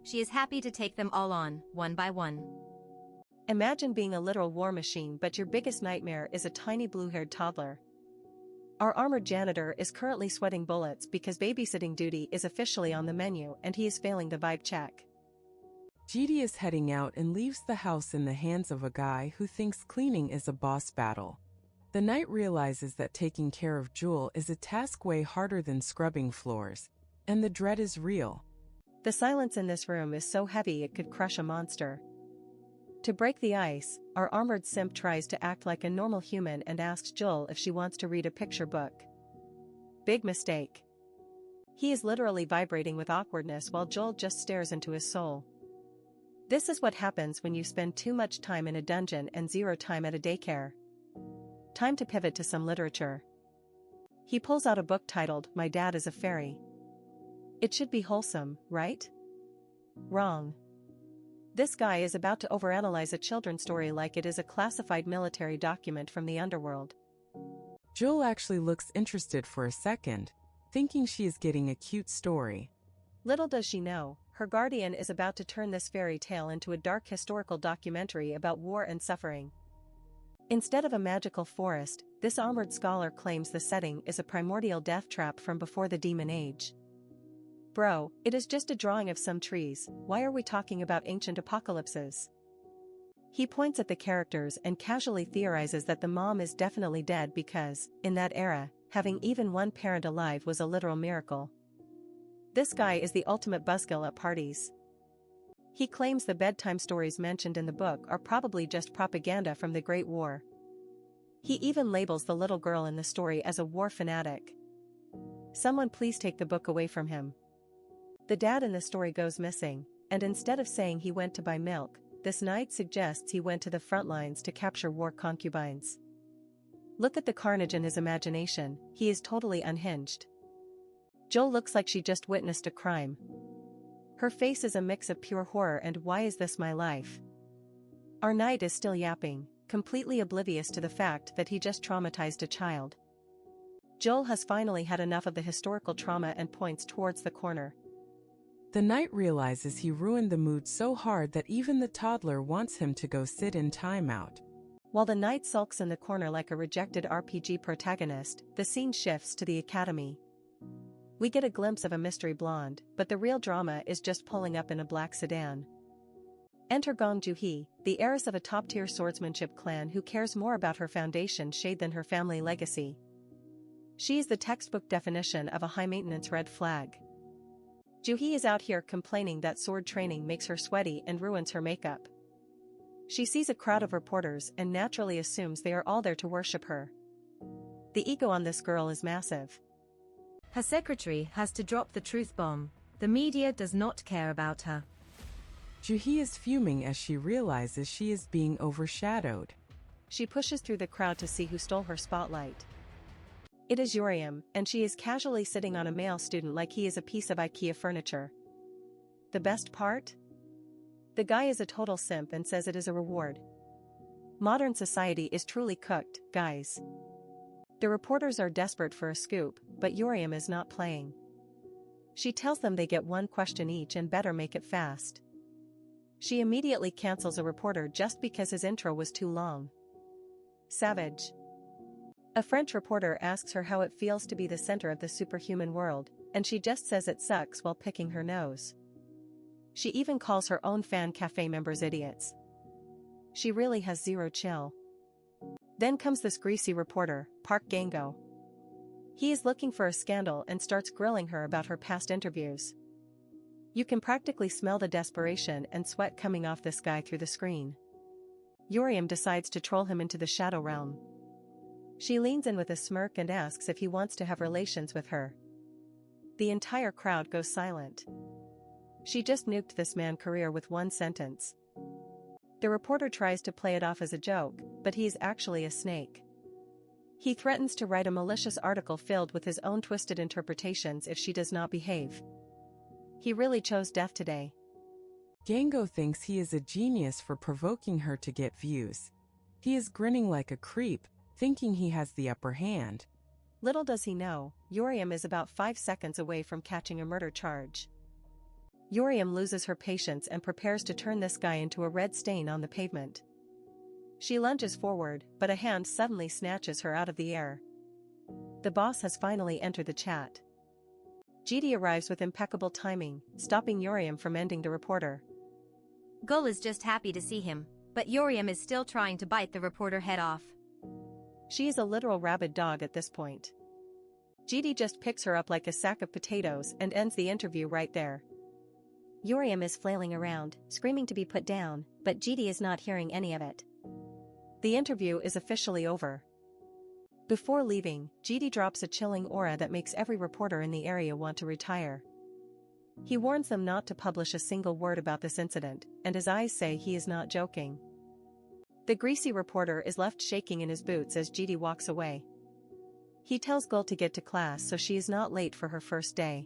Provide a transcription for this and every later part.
She is happy to take them all on, one by one. Imagine being a literal war machine, but your biggest nightmare is a tiny blue-haired toddler. Our armored janitor is currently sweating bullets because babysitting duty is officially on the menu and he is failing the vibe check. GD is heading out and leaves the house in the hands of a guy who thinks cleaning is a boss battle. The knight realizes that taking care of Jewel is a task way harder than scrubbing floors, and the dread is real. The silence in this room is so heavy it could crush a monster. To break the ice, our armored simp tries to act like a normal human and asks Jewel if she wants to read a picture book. Big mistake. He is literally vibrating with awkwardness while Jewel just stares into his soul. This is what happens when you spend too much time in a dungeon and zero time at a daycare. Time to pivot to some literature. He pulls out a book titled, My Dad is a Fairy. It should be wholesome, right? Wrong. This guy is about to overanalyze a children's story like it is a classified military document from the underworld. Jewel actually looks interested for a second, thinking she is getting a cute story. Little does she know, her guardian is about to turn this fairy tale into a dark historical documentary about war and suffering. Instead of a magical forest, this armored scholar claims the setting is a primordial death trap from before the Demon Age. Bro, it is just a drawing of some trees, why are we talking about ancient apocalypses? He points at the characters and casually theorizes that the mom is definitely dead because, in that era, having even one parent alive was a literal miracle. This guy is the ultimate buzzkill at parties. He claims the bedtime stories mentioned in the book are probably just propaganda from the Great War. He even labels the little girl in the story as a war fanatic. Someone please take the book away from him. The dad in the story goes missing, and instead of saying he went to buy milk, this knight suggests he went to the front lines to capture war concubines. Look at the carnage in his imagination, he is totally unhinged. Jewel looks like she just witnessed a crime. Her face is a mix of pure horror and why is this my life? Our knight is still yapping, completely oblivious to the fact that he just traumatized a child. Jewel has finally had enough of the historical trauma and points towards the corner. The knight realizes he ruined the mood so hard that even the toddler wants him to go sit in timeout. While the knight sulks in the corner like a rejected RPG protagonist, the scene shifts to the academy. We get a glimpse of a mystery blonde, but the real drama is just pulling up in a black sedan. Enter Gong Ju-hee, the heiress of a top-tier swordsmanship clan who cares more about her foundation shade than her family legacy. She is the textbook definition of a high-maintenance red flag. Ju-hee is out here complaining that sword training makes her sweaty and ruins her makeup. She sees a crowd of reporters and naturally assumes they are all there to worship her. The ego on this girl is massive. Her secretary has to drop the truth bomb. The media does not care about her. Ju-hee is fuming as she realizes she is being overshadowed. She pushes through the crowd to see who stole her spotlight. It is Uriam, and she is casually sitting on a male student like he is a piece of IKEA furniture. The best part? The guy is a total simp and says it is a reward. Modern society is truly cooked, guys. The reporters are desperate for a scoop, but Uriam is not playing. She tells them they get one question each and better make it fast. She immediately cancels a reporter just because his intro was too long. Savage. A French reporter asks her how it feels to be the center of the superhuman world, and she just says it sucks while picking her nose. She even calls her own fan cafe members idiots. She really has zero chill. Then comes this greasy reporter, Park Gango. He is looking for a scandal and starts grilling her about her past interviews. You can practically smell the desperation and sweat coming off this guy through the screen. Uriam decides to troll him into the shadow realm. She leans in with a smirk and asks if he wants to have relations with her. The entire crowd goes silent. She just nuked this man's career with one sentence. The reporter tries to play it off as a joke, but he's actually a snake. He threatens to write a malicious article filled with his own twisted interpretations if she does not behave. He really chose death today. Gango thinks he is a genius for provoking her to get views. He is grinning like a creep, thinking he has the upper hand. Little does he know, Uriam is about 5 seconds away from catching a murder charge. Yuriam loses her patience and prepares to turn this guy into a red stain on the pavement. She lunges forward, but a hand suddenly snatches her out of the air. The boss has finally entered the chat. GD arrives with impeccable timing, stopping Yuriam from ending the reporter. Gull is just happy to see him, but Yuriam is still trying to bite the reporter head off. She is a literal rabid dog at this point. GD just picks her up like a sack of potatoes and ends the interview right there. Yuriam is flailing around, screaming to be put down, but GD is not hearing any of it. The interview is officially over. Before leaving, GD drops a chilling aura that makes every reporter in the area want to retire. He warns them not to publish a single word about this incident, and his eyes say he is not joking. The greasy reporter is left shaking in his boots as GD walks away. He tells Gull to get to class so she is not late for her first day.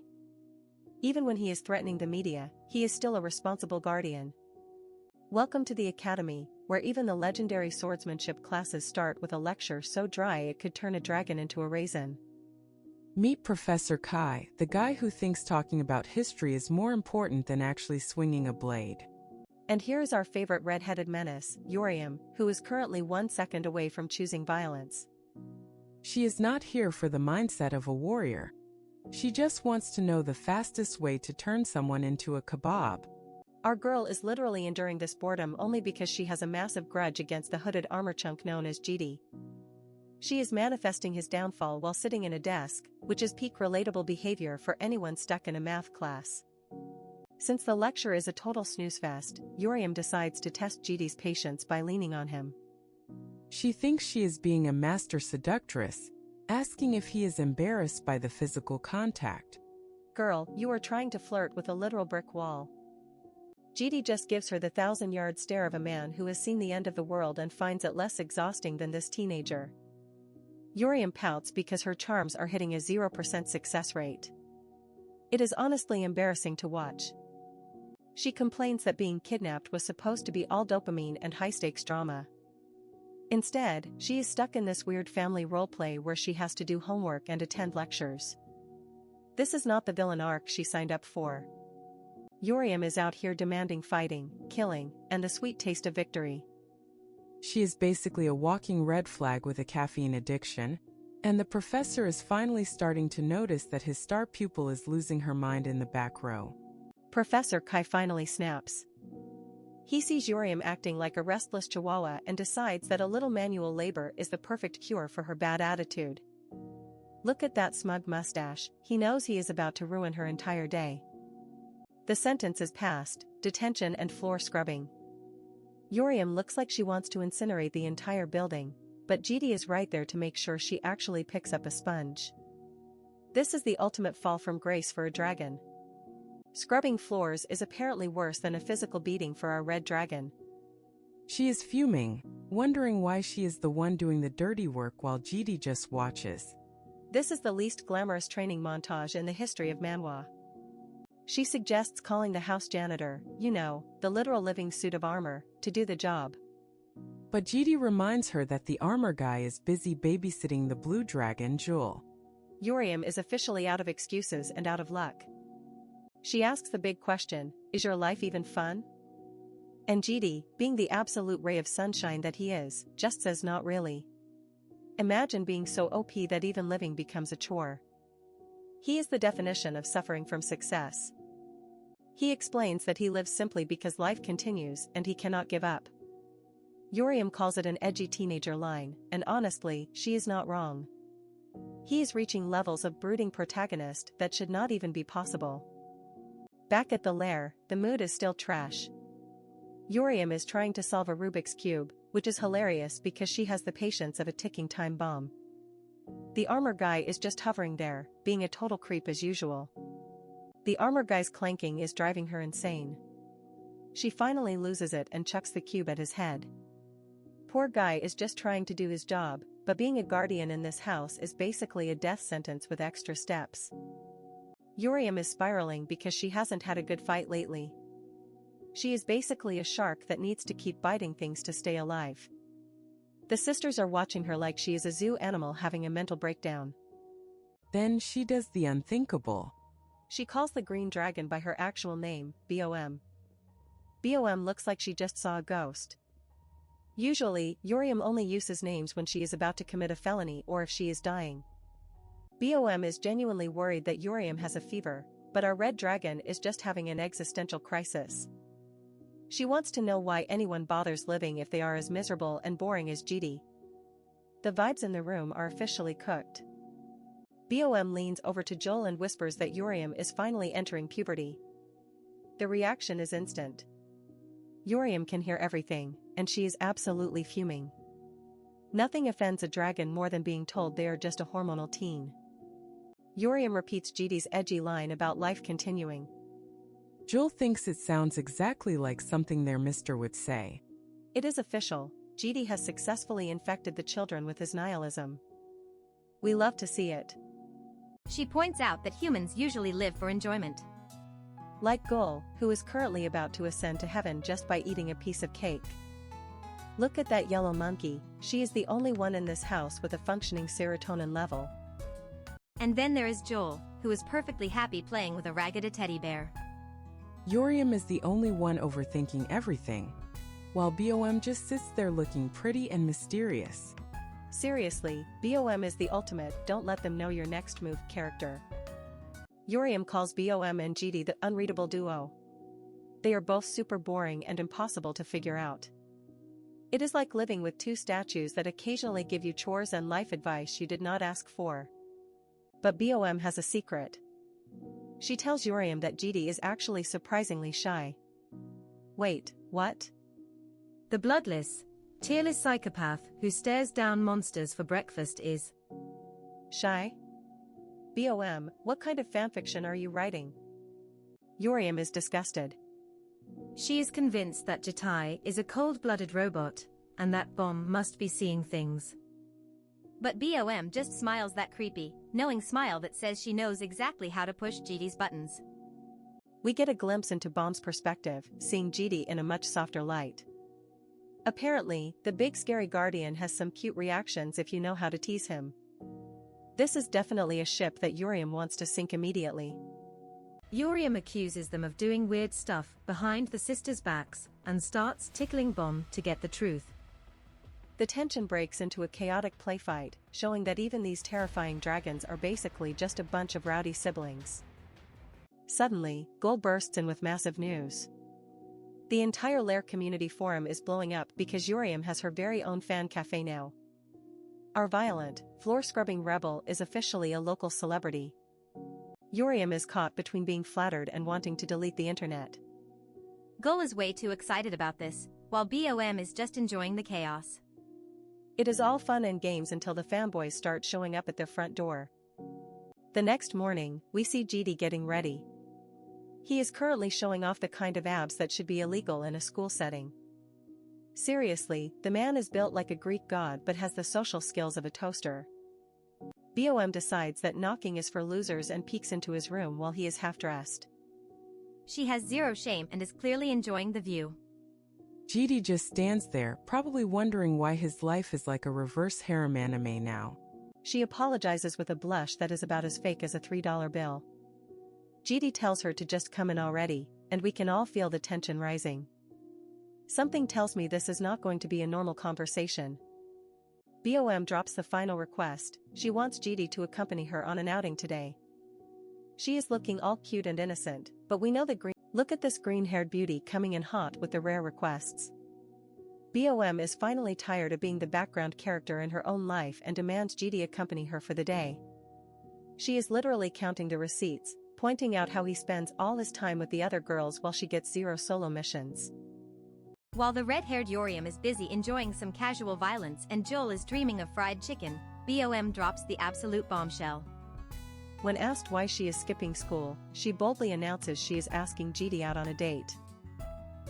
Even when he is threatening the media, he is still a responsible guardian. Welcome to the academy, where even the legendary swordsmanship classes start with a lecture so dry it could turn a dragon into a raisin. Meet Professor Kai, the guy who thinks talking about history is more important than actually swinging a blade. And here is our favorite red-headed menace, Yuriam, who is currently 1 second away from choosing violence. She is not here for the mindset of a warrior. She just wants to know the fastest way to turn someone into a kebab. Our girl is literally enduring this boredom only because she has a massive grudge against the hooded armor chunk known as GD. She is manifesting his downfall while sitting in a desk, which is peak relatable behavior for anyone stuck in a math class. Since the lecture is a total snooze fest, Yuriam decides to test GD's patience by leaning on him. She thinks she is being a master seductress, asking if he is embarrassed by the physical contact. Girl, you are trying to flirt with a literal brick wall. GD just gives her the 1,000-yard stare of a man who has seen the end of the world and finds it less exhausting than this teenager. Yuriam pouts because her charms are hitting a 0% success rate. It is honestly embarrassing to watch. She complains that being kidnapped was supposed to be all dopamine and high-stakes drama. Instead, she is stuck in this weird family roleplay where she has to do homework and attend lectures. This is not the villain arc she signed up for. Yuriam is out here demanding fighting, killing, and the sweet taste of victory. She is basically a walking red flag with a caffeine addiction, and the professor is finally starting to notice that his star pupil is losing her mind in the back row. Professor Kai finally snaps. He sees Yuriam acting like a restless chihuahua and decides that a little manual labor is the perfect cure for her bad attitude. Look at that smug mustache, he knows he is about to ruin her entire day. The sentence is passed, detention and floor scrubbing. Yuriam looks like she wants to incinerate the entire building, but GD is right there to make sure she actually picks up a sponge. This is the ultimate fall from grace for a dragon. Scrubbing floors is apparently worse than a physical beating for our red dragon. She is fuming, wondering why she is the one doing the dirty work while GD just watches. This is the least glamorous training montage in the history of manhwa. She suggests calling the house janitor, you know, the literal living suit of armor, to do the job. But GD reminds her that the armor guy is busy babysitting the blue dragon, Jewel. Yuriam is officially out of excuses and out of luck. She asks the big question, is your life even fun? And GD, being the absolute ray of sunshine that he is, just says not really. Imagine being so OP that even living becomes a chore. He is the definition of suffering from success. He explains that he lives simply because life continues and he cannot give up. Yuriam calls it an edgy teenager line, and honestly, she is not wrong. He is reaching levels of brooding protagonist that should not even be possible. Back at the lair, the mood is still trash. Yuriam is trying to solve a Rubik's Cube, which is hilarious because she has the patience of a ticking time bomb. The armor guy is just hovering there, being a total creep as usual. The armor guy's clanking is driving her insane. She finally loses it and chucks the cube at his head. Poor guy is just trying to do his job, but being a guardian in this house is basically a death sentence with extra steps. Yuriam is spiraling because she hasn't had a good fight lately. She is basically a shark that needs to keep biting things to stay alive. The sisters are watching her like she is a zoo animal having a mental breakdown. Then she does the unthinkable. She calls the green dragon by her actual name, BOM. BOM looks like she just saw a ghost. Usually, Yuriam only uses names when she is about to commit a felony or if she is dying. BOM is genuinely worried that Yuriam has a fever, but our red dragon is just having an existential crisis. She wants to know why anyone bothers living if they are as miserable and boring as GD. The vibes in the room are officially cooked. BOM leans over to Joel and whispers that Yuriam is finally entering puberty. The reaction is instant. Yuriam can hear everything, and she is absolutely fuming. Nothing offends a dragon more than being told they are just a hormonal teen. Yuriam repeats GD's edgy line about life continuing. Joel thinks it sounds exactly like something their mister would say. It is official, GD has successfully infected the children with his nihilism. We love to see it. She points out that humans usually live for enjoyment. Like Gul, who is currently about to ascend to heaven just by eating a piece of cake. Look at that yellow monkey, she is the only one in this house with a functioning serotonin level. And then there is Joel, who is perfectly happy playing with a ragged teddy bear. Yuriam is the only one overthinking everything, while BOM just sits there looking pretty and mysterious. Seriously, BOM is the ultimate don't let them know your next move character. Yuriam calls BOM and GD the unreadable duo. They are both super boring and impossible to figure out. It is like living with two statues that occasionally give you chores and life advice you did not ask for. But BOM has a secret. She tells Yuriam that GD is actually surprisingly shy. Wait, what? The bloodless, tearless psychopath who stares down monsters for breakfast is shy? BOM, what kind of fanfiction are you writing? Yuriam is disgusted. She is convinced that Jatai is a cold-blooded robot, and that Bomb must be seeing things. But BOM just smiles that creepy, knowing smile that says she knows exactly how to push GD's buttons. We get a glimpse into Bomb's perspective, seeing GD in a much softer light. Apparently, the big scary guardian has some cute reactions if you know how to tease him. This is definitely a ship that Yuriam wants to sink immediately. Yuriam accuses them of doing weird stuff behind the sisters' backs and starts tickling Bomb to get the truth. The tension breaks into a chaotic play fight, showing that even these terrifying dragons are basically just a bunch of rowdy siblings. Suddenly, Gul bursts in with massive news. The entire Lair community forum is blowing up because Yuriam has her very own fan cafe now. Our violent, floor-scrubbing rebel is officially a local celebrity. Yuriam is caught between being flattered and wanting to delete the internet. Gul is way too excited about this, while BOM is just enjoying the chaos. It is all fun and games until the fanboys start showing up at their front door. The next morning, we see GD getting ready. He is currently showing off the kind of abs that should be illegal in a school setting. Seriously, the man is built like a Greek god but has the social skills of a toaster. BOM decides that knocking is for losers and peeks into his room while he is half-dressed. She has zero shame and is clearly enjoying the view. GD just stands there, probably wondering why his life is like a reverse harem anime now. She apologizes with a blush that is about as fake as a $3 bill. GD tells her to just come in already, and we can all feel the tension rising. Something tells me this is not going to be a normal conversation. BOM drops the final request, she wants GD to accompany her on an outing today. She is looking all cute and innocent, but we know look at this green-haired beauty coming in hot with the rare requests. BOM is finally tired of being the background character in her own life and demands GD accompany her for the day. She is literally counting the receipts, pointing out how he spends all his time with the other girls while she gets 0 solo missions. While the red-haired Yuriam is busy enjoying some casual violence and Joel is dreaming of fried chicken, BOM drops the absolute bombshell. When asked why she is skipping school, she boldly announces she is asking GD out on a date.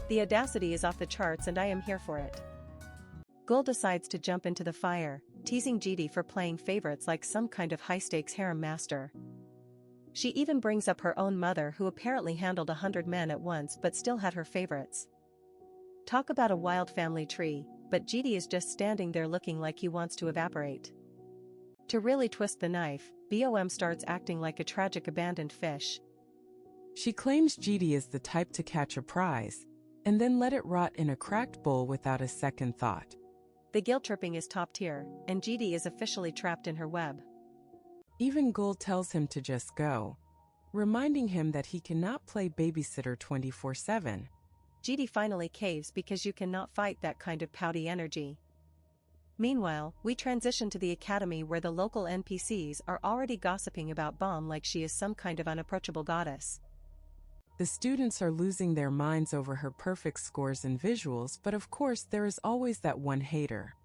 The audacity is off the charts and I am here for it. Gul decides to jump into the fire, teasing GD for playing favorites like some kind of high-stakes harem master. She even brings up her own mother who apparently handled 100 men at once but still had her favorites. Talk about a wild family tree, but GD is just standing there looking like he wants to evaporate. To really twist the knife, BOM starts acting like a tragic abandoned fish. She claims GD is the type to catch a prize, and then let it rot in a cracked bowl without a second thought. The guilt-tripping is top tier, and GD is officially trapped in her web. Even Gul tells him to just go, reminding him that he cannot play babysitter 24/7. GD finally caves because you cannot fight that kind of pouty energy. Meanwhile, we transition to the academy where the local NPCs are already gossiping about Bomb like she is some kind of unapproachable goddess. The students are losing their minds over her perfect scores and visuals, but of course there is always that one hater.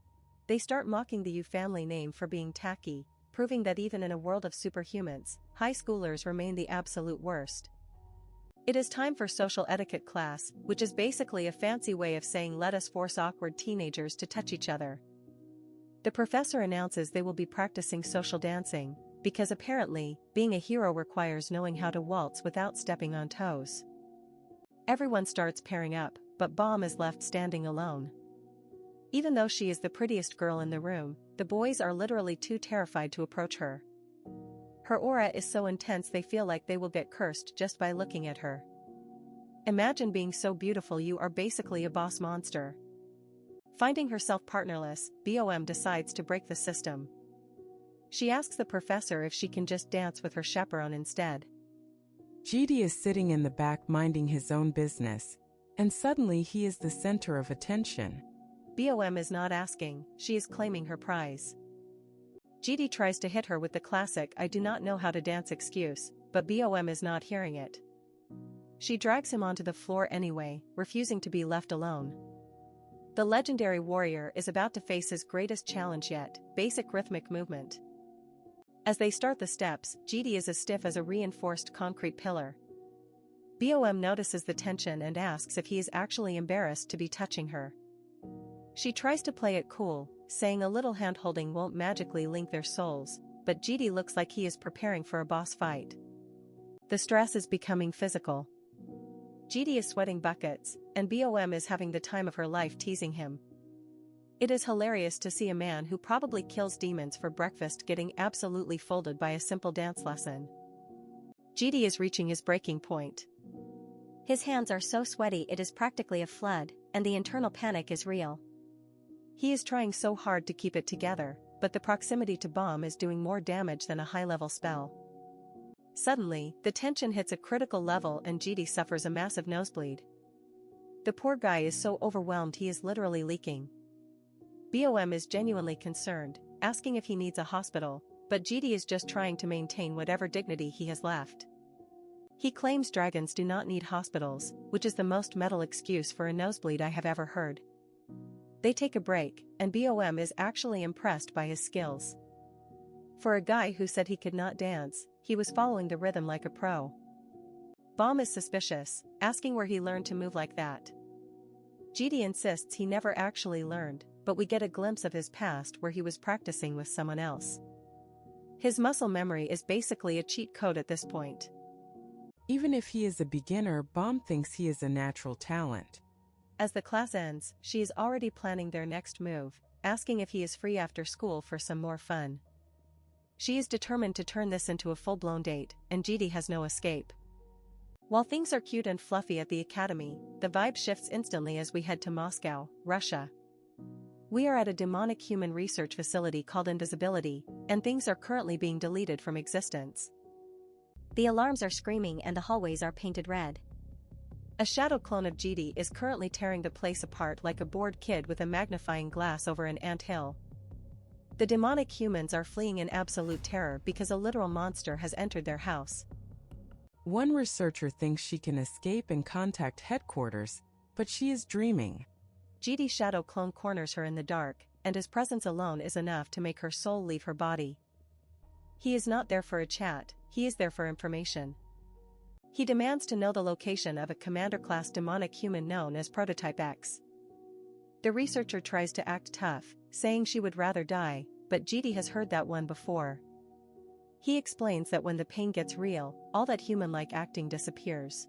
They start mocking the Yu family name for being tacky, proving that even in a world of superhumans, high schoolers remain the absolute worst. It is time for social etiquette class, which is basically a fancy way of saying let us force awkward teenagers to touch each other. The professor announces they will be practicing social dancing, because apparently, being a hero requires knowing how to waltz without stepping on toes. Everyone starts pairing up, but Bomb is left standing alone. Even though she is the prettiest girl in the room, the boys are literally too terrified to approach her. Her aura is so intense they feel like they will get cursed just by looking at her. Imagine being so beautiful you are basically a boss monster. Finding herself partnerless, BOM decides to break the system. She asks the professor if she can just dance with her chaperone instead. GD is sitting in the back minding his own business, and suddenly he is the center of attention. BOM is not asking, she is claiming her prize. GD tries to hit her with the classic "I do not know how to dance" excuse, but BOM is not hearing it. She drags him onto the floor anyway, refusing to be left alone. The legendary warrior is about to face his greatest challenge yet, basic rhythmic movement. As they start the steps, GD is as stiff as a reinforced concrete pillar. BOM notices the tension and asks if he is actually embarrassed to be touching her. She tries to play it cool, saying a little hand-holding won't magically link their souls, but GD looks like he is preparing for a boss fight. The stress is becoming physical. GD is sweating buckets, and BOM is having the time of her life teasing him. It is hilarious to see a man who probably kills demons for breakfast getting absolutely folded by a simple dance lesson. GD is reaching his breaking point. His hands are so sweaty it is practically a flood, and the internal panic is real. He is trying so hard to keep it together, but the proximity to Bomb is doing more damage than a high-level spell. Suddenly, the tension hits a critical level and GD suffers a massive nosebleed. The poor guy is so overwhelmed he is literally leaking. BOM is genuinely concerned, asking if he needs a hospital, but GD is just trying to maintain whatever dignity he has left. He claims dragons do not need hospitals, which is the most metal excuse for a nosebleed I have ever heard. They take a break, and BOM is actually impressed by his skills. For a guy who said he could not dance, he was following the rhythm like a pro. Bomb is suspicious, asking where he learned to move like that. GD insists he never actually learned, but we get a glimpse of his past where he was practicing with someone else. His muscle memory is basically a cheat code at this point. Even if he is a beginner, Bomb thinks he is a natural talent. As the class ends, she is already planning their next move, asking if he is free after school for some more fun. She is determined to turn this into a full-blown date, and GD has no escape. While things are cute and fluffy at the academy, the vibe shifts instantly as we head to Moscow, Russia. We are at a demonic human research facility called Invisibility, and things are currently being deleted from existence. The alarms are screaming and the hallways are painted red. A shadow clone of GD is currently tearing the place apart like a bored kid with a magnifying glass over an anthill. The demonic humans are fleeing in absolute terror because a literal monster has entered their house. One researcher thinks she can escape and contact headquarters, but she is dreaming. GD's shadow clone corners her in the dark, and his presence alone is enough to make her soul leave her body. He is not there for a chat, he is there for information. He demands to know the location of a commander-class demonic human known as Prototype X. The researcher tries to act tough, saying she would rather die, but GD has heard that one before. He explains that when the pain gets real, all that human-like acting disappears.